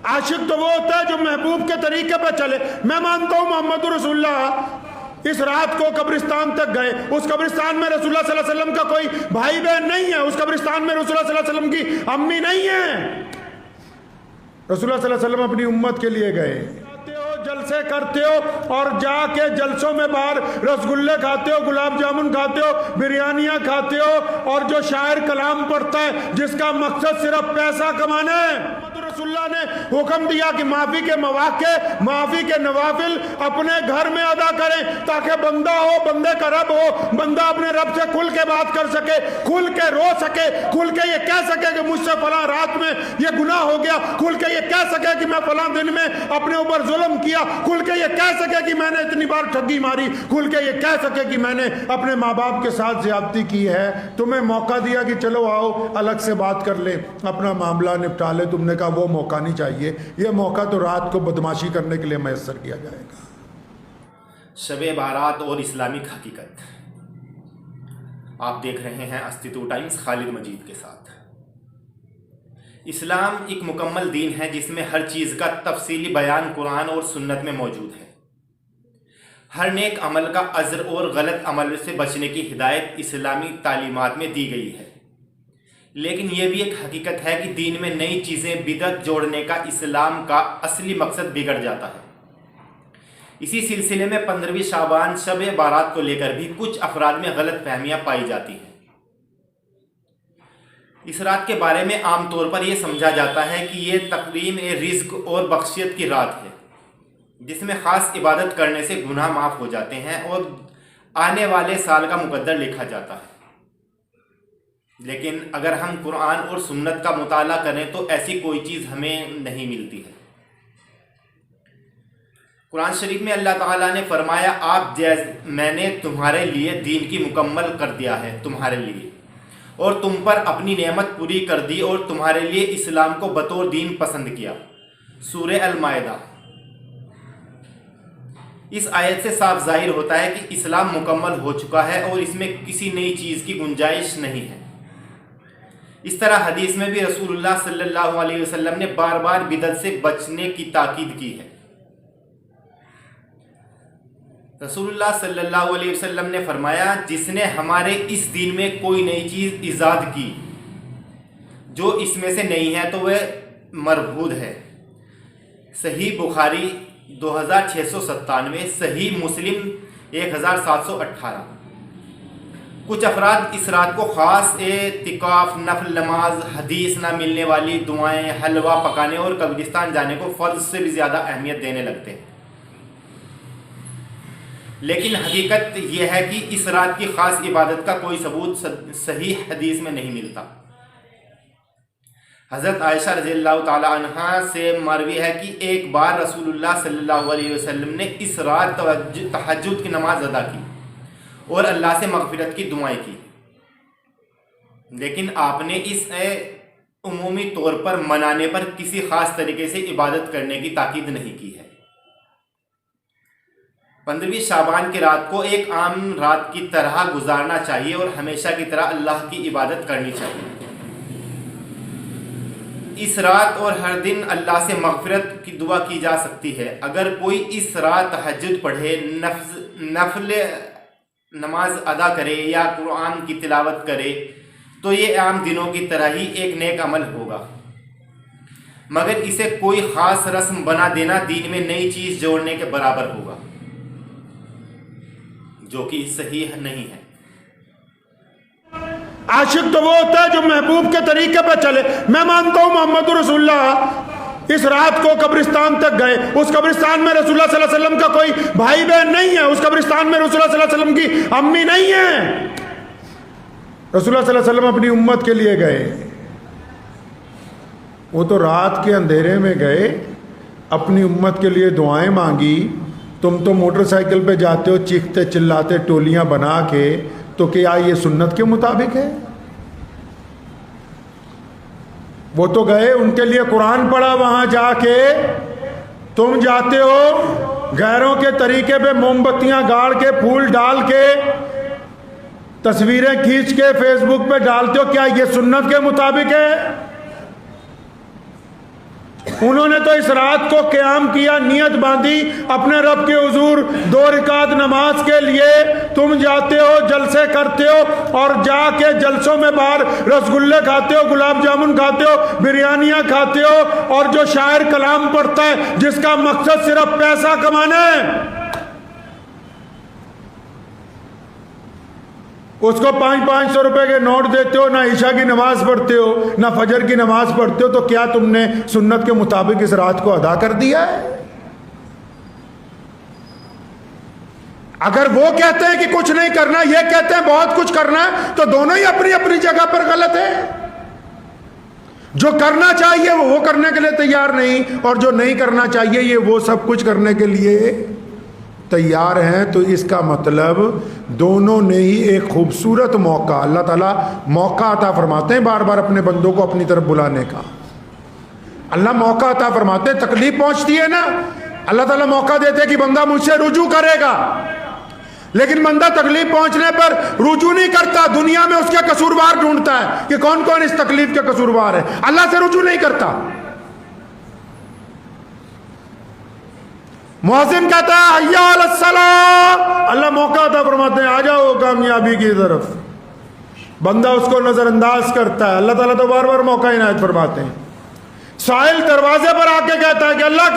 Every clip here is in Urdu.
عاشق تو وہ ہوتا ہے جو محبوب کے طریقے پہ چلے. میں مانتا ہوں محمد رسول اللہ اس رات کو قبرستان تک گئے. اس قبرستان میں رسول اللہ صلی اللہ علیہ وسلم کا کوئی بھائی بہن نہیں ہے. اس قبرستان میں رسول اللہ صلی اللہ علیہ وسلم کی امی نہیں ہے. رسول اللہ صلی اللہ علیہ وسلم اپنی امت کے لیے گئے. جلسے کرتے ہو اور جا کے جلسوں میں باہر رسگلے کھاتے ہو, گلاب جامن کھاتے ہو, بریانیاں کھاتے ہو, اور جو شاعر کلام پڑھتا ہے جس کا مقصد صرف پیسہ کمانا ہے. رسول اللہ نے حکم دیا کہ معافی کے مواقع, معافی کے نوافل اپنے گھر میں ادا کریں تاکہ بندہ ہو, بندے کا رب ہو, بندہ اپنے رب سے کھل کے بات کر سکے, کھل کے رو سکے, کھل کے یہ کہہ سکے کہ مجھ سے فلاں رات میں یہ گناہ ہو گیا, کھل کے یہ کہہ سکے کہ میں فلاں دن میں اپنے اوپر ظلم کیا, کھل کے یہ کہہ سکے کہ میں نے اتنی بار ٹھگی ماری, کھل کے یہ کہہ سکے کہ میں نے اپنے ماں باپ کے ساتھ زیادتی کی ہے. تمہیں موقع دیا کہ چلو آؤ الگ سے بات کر لیں, اپنا معاملہ نپٹا لے. تم نے کہا وہ موقع نہیں چاہیے, یہ موقع تو رات کو بدماشی کرنے کے لیے میسر کیا جائے گا. شب بارات اور اسلامک حقیقت. آپ دیکھ رہے ہیں استیتو ٹائمز خالد مجید کے ساتھ. اسلام ایک مکمل دین ہے جس میں ہر چیز کا تفصیلی بیان قرآن اور سنت میں موجود ہے. ہر نیک عمل کا اجر اور غلط عمل سے بچنے کی ہدایت اسلامی تعلیمات میں دی گئی ہے. لیکن یہ بھی ایک حقیقت ہے کہ دین میں نئی چیزیں بدعت جوڑنے کا اسلام کا اصلی مقصد بگڑ جاتا ہے. اسی سلسلے میں 15ویں شعبان شب بارات کو لے کر بھی کچھ افراد میں غلط فہمیاں پائی جاتی ہیں. اس رات کے بارے میں عام طور پر یہ سمجھا جاتا ہے کہ یہ تقدیم رزق اور بخشیت کی رات ہے جس میں خاص عبادت کرنے سے گناہ معاف ہو جاتے ہیں اور آنے والے سال کا مقدر لکھا جاتا ہے. لیکن اگر ہم قرآن اور سنت کا مطالعہ کریں تو ایسی کوئی چیز ہمیں نہیں ملتی ہے. قرآن شریف میں اللہ تعالیٰ نے فرمایا میں نے تمہارے لیے دین کی مکمل کر دیا ہے تمہارے لیے, اور تم پر اپنی نعمت پوری کر دی اور تمہارے لیے اسلام کو بطور دین پسند کیا. سورہ المائدہ. اس آیت سے صاف ظاہر ہوتا ہے کہ اسلام مکمل ہو چکا ہے اور اس میں کسی نئی چیز کی گنجائش نہیں ہے. اس طرح حدیث میں بھی رسول اللہ صلی اللہ علیہ وسلم نے بار بار بدعت سے بچنے کی تاکید کی ہے. رسول اللہ صلی اللہ علیہ وسلم نے فرمایا جس نے ہمارے اس دین میں کوئی نئی چیز ایجاد کی جو اس میں سے نہیں ہے تو وہ مربوط ہے. صحیح بخاری 2697, صحیح مسلم 1718. کچھ افراد اس رات کو خاص اعتکاف, نفل نماز, حدیث نہ ملنے والی دعائیں, حلوہ پکانے اور قبرستان جانے کو فرض سے بھی زیادہ اہمیت دینے لگتے ہیں. لیکن حقیقت یہ ہے کہ اس رات کی خاص عبادت کا کوئی ثبوت صحیح حدیث میں نہیں ملتا. حضرت عائشہ رضی اللہ تعالی عنہا سے مروی ہے کہ ایک بار رسول اللہ صلی اللہ علیہ وسلم نے اس رات تہجد کی نماز ادا کی اور اللہ سے مغفرت کی دعائیں کی, لیکن آپ نے اس عمومی طور پر منانے پر کسی خاص طریقے سے عبادت کرنے کی تاکید نہیں کی ہے. 15ویں شعبان کی رات کو ایک عام رات کی طرح گزارنا چاہیے اور ہمیشہ کی طرح اللہ کی عبادت کرنی چاہیے. اس رات اور ہر دن اللہ سے مغفرت کی دعا کی جا سکتی ہے. اگر کوئی اس رات تہجد پڑھے, نفل نماز ادا کرے یا قرآن کی تلاوت کرے تو یہ عام دنوں کی طرح ہی ایک نیک عمل ہوگا, مگر اسے کوئی خاص رسم بنا دینا دین میں نئی چیز جوڑنے کے برابر ہوگا جو کہ صحیح نہیں ہے. عاشق تو وہ ہوتا ہے جو محبوب کے طریقے پہ چلے. میں مانتا ہوں محمد رسول اللہ اس رات کو قبرستان تک گئے. اس قبرستان میں رسول اللہ صلی اللہ علیہ وسلم کا کوئی بھائی بہن نہیں ہے. اس قبرستان میں رسول اللہ صلی اللہ علیہ وسلم کی امی نہیں ہے. رسول اللہ صلی اللہ علیہ وسلم اپنی امت کے لیے گئے. وہ تو رات کے اندھیرے میں گئے, اپنی امت کے لیے دعائیں مانگی. تم تو موٹر سائیکل پہ جاتے ہو چیختے چلاتے ٹولیاں بنا کے, تو کیا یہ سنت کے مطابق ہے؟ وہ تو گئے, ان کے لیے قرآن پڑھا وہاں جا کے. تم جاتے ہو غیروں کے طریقے پہ موم بتیاں گاڑ کے, پھول ڈال کے, تصویریں کھینچ کے فیس بک پہ ڈالتے ہو. کیا یہ سنت کے مطابق ہے؟ انہوں نے تو اس رات کو قیام کیا، نیت باندھی اپنے رب کے حضور 2 رکعت نماز کے لیے. تم جاتے ہو جلسے کرتے ہو اور جا کے جلسوں میں باہر رسگلے کھاتے ہو، گلاب جامن کھاتے ہو، بریانیاں کھاتے ہو، اور جو شاعر کلام پڑھتا ہے جس کا مقصد صرف پیسہ کمانا ہے، اس کو 500 روپے کے نوٹ دیتے ہو، نہ عشاء کی نماز پڑھتے ہو، نہ فجر کی نماز پڑھتے ہو. تو کیا تم نے سنت کے مطابق اس رات کو ادا کر دیا ہے؟ اگر وہ کہتے ہیں کہ کچھ نہیں کرنا، یہ کہتے ہیں بہت کچھ کرنا ہے، تو دونوں ہی اپنی اپنی جگہ پر غلط ہے. جو کرنا چاہیے وہ کرنے کے لیے تیار نہیں، اور جو نہیں کرنا چاہیے یہ وہ سب کچھ کرنے کے لیے تیار ہیں. تو اس کا مطلب دونوں نے ہی ایک خوبصورت موقع، اللہ تعالیٰ موقع عطا فرماتے ہیں بار بار اپنے بندوں کو اپنی طرف بلانے کا. اللہ موقع عطا فرماتے ہیں. تکلیف پہنچتی ہے نا، اللہ تعالیٰ موقع دیتے ہیں کہ بندہ مجھ سے رجوع کرے گا، لیکن بندہ تکلیف پہنچنے پر رجوع نہیں کرتا، دنیا میں اس کے قصوروار ڈھونڈتا ہے کہ کون کون اس تکلیف کے قصوروار ہے. اللہ سے رجوع نہیں کرتا. مؤذن کہتا ہے حی علی الصلاۃ، اللہ موقع عطا فرماتے ہیں آ جاؤ کامیابی کی طرف. بندہ اس کو نظر انداز کرتا ہے، اللہ تعالیٰ تو بار بار موقع عنایت فرماتے ہیں. سائل دروازے پر آ کے کہتا ہے کہ اللہ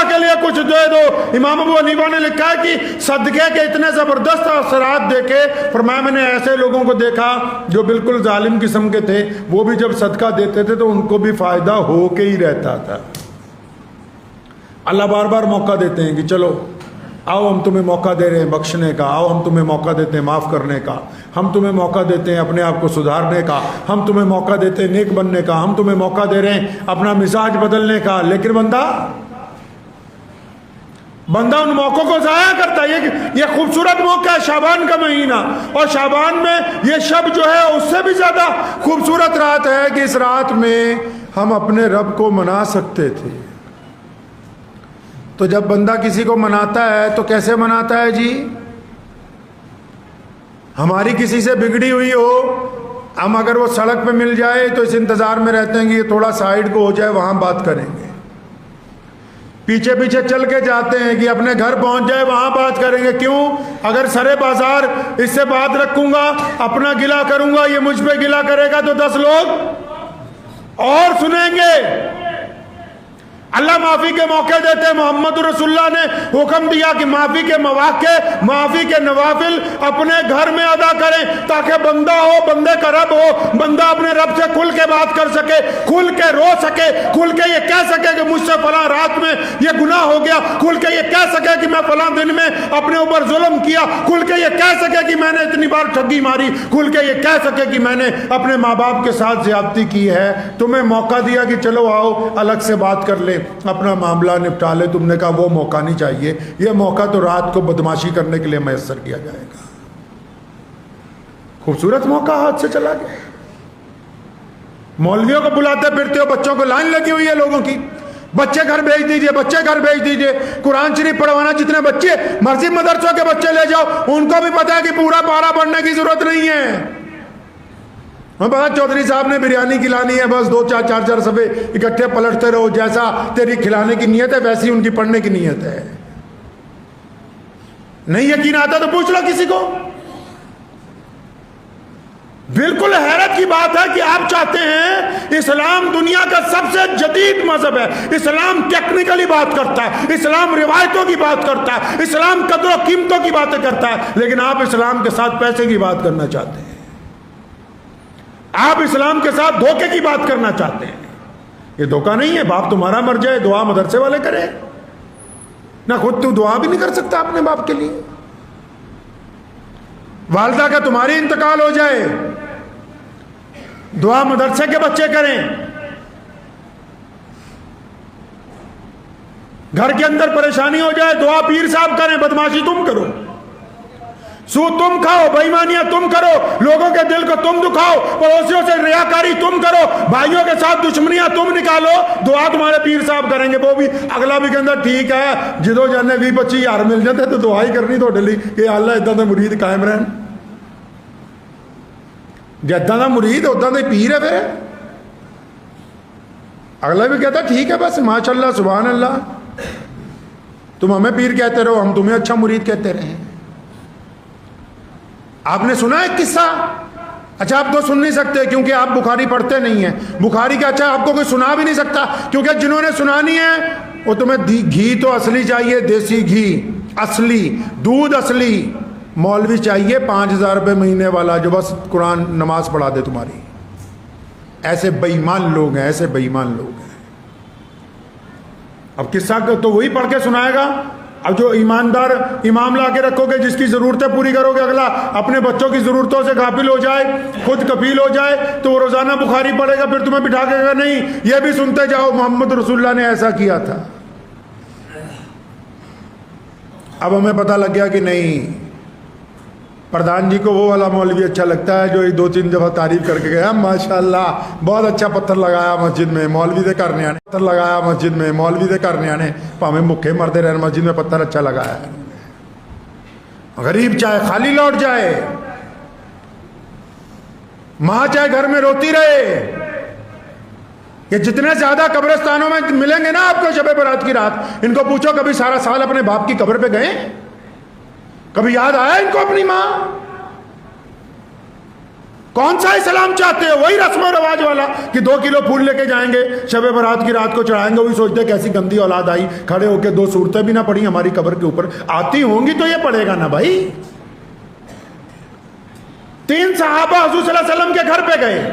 کے لیے کچھ دے دو. امام ابو حنیفہ نے لکھا ہے کہ صدقے کے اتنے زبردست اثرات دیکھے. فرمایا میں نے ایسے لوگوں کو دیکھا جو بالکل ظالم قسم کے تھے، وہ بھی جب صدقہ دیتے تھے تو ان کو بھی فائدہ ہو کے ہی رہتا تھا. اللہ بار بار موقع دیتے ہیں کہ چلو آؤ ہم تمہیں موقع دے رہے ہیں بخشنے کا، آؤ ہم تمہیں موقع دیتے ہیں معاف کرنے کا، ہم تمہیں موقع دیتے ہیں اپنے آپ کو سدھارنے کا، ہم تمہیں موقع دیتے ہیں نیک بننے کا، ہم تمہیں موقع دے رہے ہیں اپنا مزاج بدلنے کا. لیکن بندہ ان موقعوں کو ضائع کرتا ہے. یہ خوبصورت موقع ہے شعبان کا مہینہ، اور شعبان میں یہ شب جو ہے اس سے بھی زیادہ خوبصورت رات ہے کہ اس رات میں ہم اپنے رب کو منا سکتے تھے. تو جب بندہ کسی کو مناتا ہے تو کیسے مناتا ہے جی؟ ہماری کسی سے بگڑی ہوئی ہو، ہم اگر وہ سڑک پہ مل جائے تو اس انتظار میں رہتے ہیں کہ یہ تھوڑا سائیڈ کو ہو جائے وہاں بات کریں گے. پیچھے پیچھے چل کے جاتے ہیں کہ اپنے گھر پہنچ جائے وہاں بات کریں گے. کیوں؟ اگر سرے بازار اس سے بات رکھوں گا، اپنا گلہ کروں گا، یہ مجھ پہ گلہ کرے گا تو 10 لوگ اور سنیں گے. اللہ معافی کے موقع دیتے ہیں. محمد رسول اللہ نے حکم دیا کہ معافی کے مواقع، معافی کے نوافل اپنے گھر میں ادا کریں تاکہ بندہ ہو، بندے کا رب ہو، بندہ اپنے رب سے کھل کے بات کر سکے، کھل کے رو سکے، کھل کے یہ کہہ سکے کہ مجھ سے فلاں رات میں یہ گناہ ہو گیا، کھل کے یہ کہہ سکے کہ میں فلاں دن میں اپنے اوپر ظلم کیا، کھل کے یہ کہہ سکے کہ میں نے اتنی بار ٹھگی ماری، کھل کے یہ کہہ سکے کہ میں نے اپنے ماں باپ کے ساتھ زیادتی کی ہے. تمہیں موقع دیا کہ چلو آؤ الگ سے بات کر لیں، اپنا معاملہ نپٹا لے. تم نے کہا وہ موقع نہیں چاہیے، یہ موقع تو رات کو بدماشی کرنے کے لیے میسر کیا جائے گا. خوبصورت موقع ہاتھ سے چلا گیا. مولویوں کو بلاتے پھرتے ہو، بچوں کو لائن لگی ہوئی ہے لوگوں کی، بچے گھر بھیج دیجئے، بچے گھر بھیج دیجئے. قرآن شریف پڑھوانا جتنے بچے مرضی مدرسوں کے بچے لے جاؤ، ان کو بھی پتا ہے کہ پورا پارا پڑھنے کی ضرورت نہیں ہے. بات چودھری صاحب نے بریانی کھلانی ہے، بس 2 4 صفحے اکٹھے پلٹتے رہو، جیسا تیری کھلانے کی نیت ہے ویسی ان کی پڑھنے کی نیت ہے. نہیں یقین آتا تو پوچھ لو کسی کو. بالکل حیرت کی بات ہے کہ آپ چاہتے ہیں اسلام دنیا کا سب سے جدید مذہب ہے، اسلام ٹیکنیکلی بات کرتا ہے، اسلام روایتوں کی بات کرتا ہے، اسلام قدر و قیمتوں کی باتیں کرتا ہے، لیکن آپ اسلام کے ساتھ پیسے کی بات کرنا چاہتے ہیں، آپ اسلام کے ساتھ دھوکے کی بات کرنا چاہتے ہیں. یہ دھوکہ نہیں ہے. باپ تمہارا مر جائے دعا مدرسے والے کرے، نہ خود تو دعا بھی نہیں کر سکتا اپنے باپ کے لیے. والدہ کا تمہاری انتقال ہو جائے دعا مدرسے کے بچے کریں. گھر کے اندر پریشانی ہو جائے دعا پیر صاحب کریں. بدماشی تم کرو، سود تم کھاؤ، بے ایمانیاں تم کرو، لوگوں کے دل کو تم دکھاؤ، پڑوسیوں سے ریاکاری تم کرو، بھائیوں کے ساتھ دشمنیاں تم نکالو، دعا تمہارے پیر صاحب کریں گے. وہ بھی اگلا بھی کہتا ٹھیک ہے جدو جانے 20-25 ہزار مل جاتے تو دعا ہی کرنی تھوڑے لیے کہ اللہ اداں دے مرید قائم رہن. جے اداں دا مرید اداں دے پیر ہے. پھر اگلا بھی کہتا ٹھیک ہے بس ماشاء اللہ سبحان اللہ، تم ہمیں پیر کہتے رہو، ہم تمہیں اچھا مرید کہتے رہے۔ آپ نے سنا ہے قصہ؟ اچھا آپ تو سن نہیں سکتے کیونکہ آپ بخاری پڑھتے نہیں ہیں، بخاری کا اچھا آپ کو کوئی سنا بھی نہیں سکتا کیونکہ جنہوں نے سنانی ہے وہ تمہیں گھی تو اصلی چاہیے، دیسی گھی اصلی، دودھ اصلی، مولوی چاہیے 5000 روپے مہینے والا جو بس قرآن نماز پڑھا دے تمہاری۔ ایسے بے ایمان لوگ ہیں، ایسے بے ایمان لوگ ہیں۔ اب قصہ تو وہی پڑھ کے سنائے گا، اب جو ایماندار امام لا کے رکھو گے جس کی ضرورتیں پوری کرو گے، اگلا اپنے بچوں کی ضرورتوں سے غافل ہو جائے، خود کفیل ہو جائے، تو وہ روزانہ بخاری پڑھے گا، پھر تمہیں بٹھا کے کہے گا نہیں یہ بھی سنتے جاؤ محمد رسول اللہ نے ایسا کیا تھا۔ اب ہمیں پتہ لگ گیا کہ نہیں، پردھان جی کو وہ والا مولوی اچھا لگتا ہے جو 2-3 دفعہ تعریف کر کے گیا، ماشاءاللہ بہت اچھا پتھر لگایا مسجد میں، مولوی دے کرنے آنے پتھر لگایا مسجد میں، مولوی دے کرنے آنے پاویں مکھے مردے رہن مسجد میں پتھر اچھا لگایا ہے۔ غریب چاہے خالی لوٹ جائے، ماں چاہے گھر میں روتی رہے، یہ جتنے زیادہ قبرستانوں میں ملیں گے نا آپ کو شب برات کی رات، ان کو پوچھو کبھی سارا سال اپنے باپ کی قبر پہ گئے؟ کبھی یاد آیا ان کو اپنی ماں؟ کون سا اسلام چاہتے ہو؟ وہی رسم و رواج والا کہ 2 کلو پھول لے کے جائیں گے شب برات کی رات کو چڑھائیں گے، وہی سوچتے کیسی گندی اولاد آئی، کھڑے ہو کے 2 صورتیں بھی نہ پڑھی ہماری قبر کے اوپر، آتی ہوں گی تو یہ پڑھے گا نا بھائی۔ 3 صحابہ حضور صلی اللہ علیہ وسلم کے گھر پہ گئے،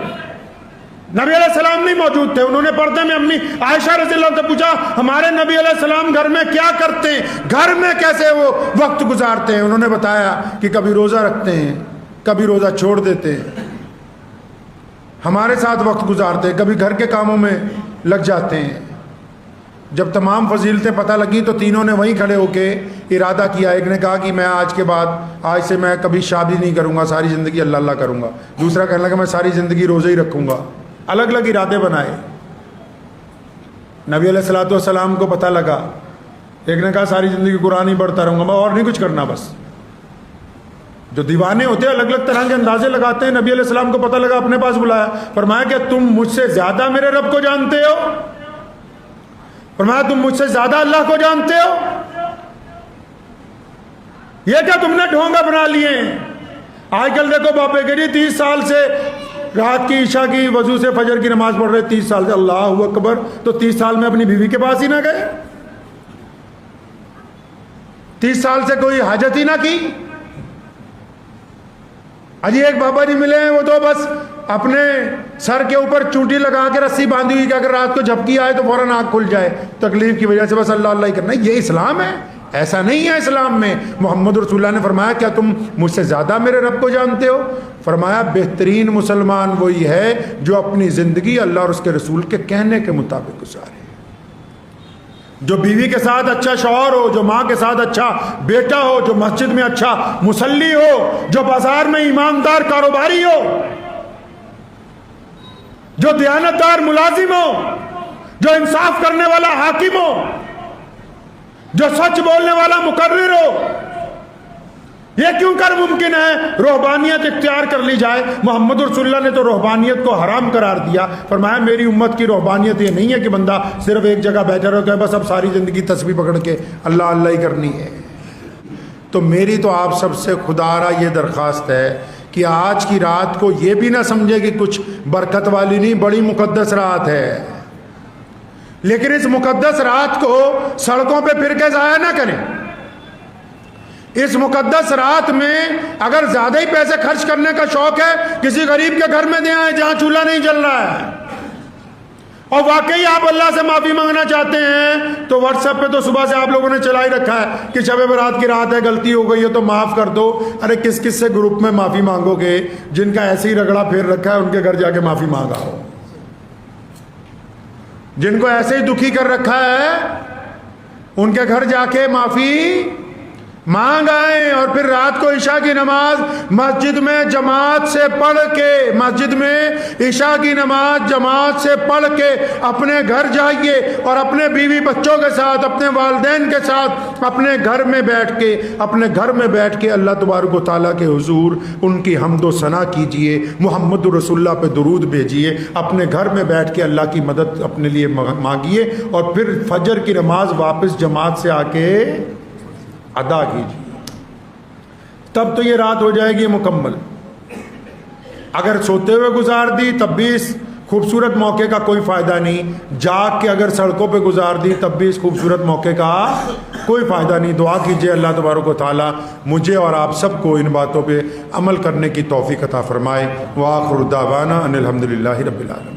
نبی علیہ السلام نہیں موجود تھے، انہوں نے پردے میں امی عائشہ رضی اللہ عنہ سے پوچھا ہمارے نبی علیہ السلام گھر میں کیا کرتے ہیں، گھر میں کیسے وہ وقت گزارتے ہیں؟ انہوں نے بتایا کہ کبھی روزہ رکھتے ہیں، کبھی روزہ چھوڑ دیتے ہیں، ہمارے ساتھ وقت گزارتے ہیں، کبھی گھر کے کاموں میں لگ جاتے ہیں۔ جب تمام فضیلتیں پتہ لگی تو تینوں نے وہیں کھڑے ہو کے ارادہ کیا، ایک نے کہا کہ میں آج کے بعد، آج سے میں کبھی شادی نہیں کروں گا، ساری زندگی اللہ اللہ کروں گا، دوسرا کہنے لگا میں ساری زندگی روزے ہی رکھوں گا، الگ الگ ارادے بنائے۔ نبی علیہ الصلوۃ والسلام کو پتہ لگا، ایک نے کہا ساری زندگی قرآن ہی پڑھتا رہوں گا، میں اور نہیں کچھ کرنا بس۔ جو دیوانے ہوتے ہیں الگ الگ طرح کے اندازے لگاتے ہیں، نبی علیہ السلام کو پتہ لگا، اپنے پاس بلایا، فرمایا کہ تم مجھ سے زیادہ میرے رب کو جانتے ہو؟ فرمایا تم مجھ سے زیادہ اللہ کو جانتے ہو؟ یہ کیا تم نے ڈھونگا بنا لیے ہیں؟ آج کل دیکھو باپے کے 30 سال سے رات کی عشاء کی وضو سے فجر کی نماز پڑھ رہے، 30 سال سے اللہ اکبر، تو 30 سال میں اپنی بیوی کے پاس ہی نہ گئے؟ 30 سال سے کوئی حاجت ہی نہ کی؟ اجی ایک بابا جی ملے ہیں، وہ تو بس اپنے سر کے اوپر چونٹی لگا کے رسی باندھی ہوئی کہ اگر رات کو جھپکی آئے تو فوراً آنکھ کھل جائے تکلیف کی وجہ سے، بس اللہ اللہ ہی کرنا۔ یہ اسلام ہے؟ ایسا نہیں ہے اسلام میں۔ محمد رسول اللہ نے فرمایا کیا تم مجھ سے زیادہ میرے رب کو جانتے ہو؟ فرمایا بہترین مسلمان وہی ہے جو اپنی زندگی اللہ اور اس کے رسول کے کہنے کے مطابق گزارے، جو بیوی کے ساتھ اچھا شوہر ہو، جو ماں کے ساتھ اچھا بیٹا ہو، جو مسجد میں اچھا مصلی ہو، جو بازار میں ایماندار کاروباری ہو، جو دیانتدار ملازم ہو، جو انصاف کرنے والا حاکم ہو، جو سچ بولنے والا مقرر ہو۔ یہ کیوں کر ممکن ہے؟ روحانیت اختیار کر لی جائے۔ محمد رسول اللہ نے تو روحانیت کو حرام قرار دیا، فرمایا میری امت کی روحانیت یہ نہیں ہے کہ بندہ صرف ایک جگہ بیٹھا رہے کہ بس اب ساری زندگی تسبیح پکڑ کے اللہ اللہ ہی کرنی ہے۔ تو میری تو آپ سب سے خدارا یہ درخواست ہے کہ آج کی رات کو یہ بھی نہ سمجھے کہ کچھ برکت والی نہیں، بڑی مقدس رات ہے، لیکن اس مقدس رات کو سڑکوں پہ پھر کے ضائع نہ کریں۔ اس مقدس رات میں اگر زیادہ ہی پیسے خرچ کرنے کا شوق ہے، کسی غریب کے گھر میں دے آئیں جہاں چولہا نہیں جل رہا ہے، اور واقعی آپ اللہ سے معافی مانگنا چاہتے ہیں تو واٹس ایپ پہ تو صبح سے آپ لوگوں نے چلا ہی رکھا ہے کہ شب برات کی رات ہے، غلطی ہو گئی ہے تو معاف کر دو۔ ارے کس کس سے گروپ میں معافی مانگو گے؟ جن کا ایسے ہی رگڑا پھیر رکھا ہے ان کے گھر جا کے معافی مانگا ہو، جن کو ایسے ہی دکھی کر رکھا ہے ان کے گھر جا کے معافی مانگ آئیں اور پھر رات کو عشاء کی نماز مسجد میں جماعت سے پڑھ کے، مسجد میں عشاء کی نماز جماعت سے پڑھ کے اپنے گھر جائیے اور اپنے بیوی بچوں کے ساتھ، اپنے والدین کے ساتھ اپنے گھر میں بیٹھ کے اللہ تبارک و تعالیٰ کے حضور ان کی حمد و ثنا کیجئے، محمد رسول اللہ پہ درود بھیجیے، اپنے گھر میں بیٹھ کے اللہ کی مدد اپنے لیے مانگیے، اور پھر فجر کی نماز واپس جماعت سے آ کے ادا کیجیے، تب تو یہ رات ہو جائے گی مکمل۔ اگر سوتے ہوئے گزار دی تب بھی اس خوبصورت موقع کا کوئی فائدہ نہیں، جاگ کے اگر سڑکوں پہ گزار دی تب بھی اس خوبصورت موقع کا کوئی فائدہ نہیں۔ دعا کیجئے اللہ تبارک و تعالیٰ مجھے اور آپ سب کو ان باتوں پہ عمل کرنے کی توفیق عطا فرمائے۔ وآخر دعوانا ان الحمدللہ رب العالمین۔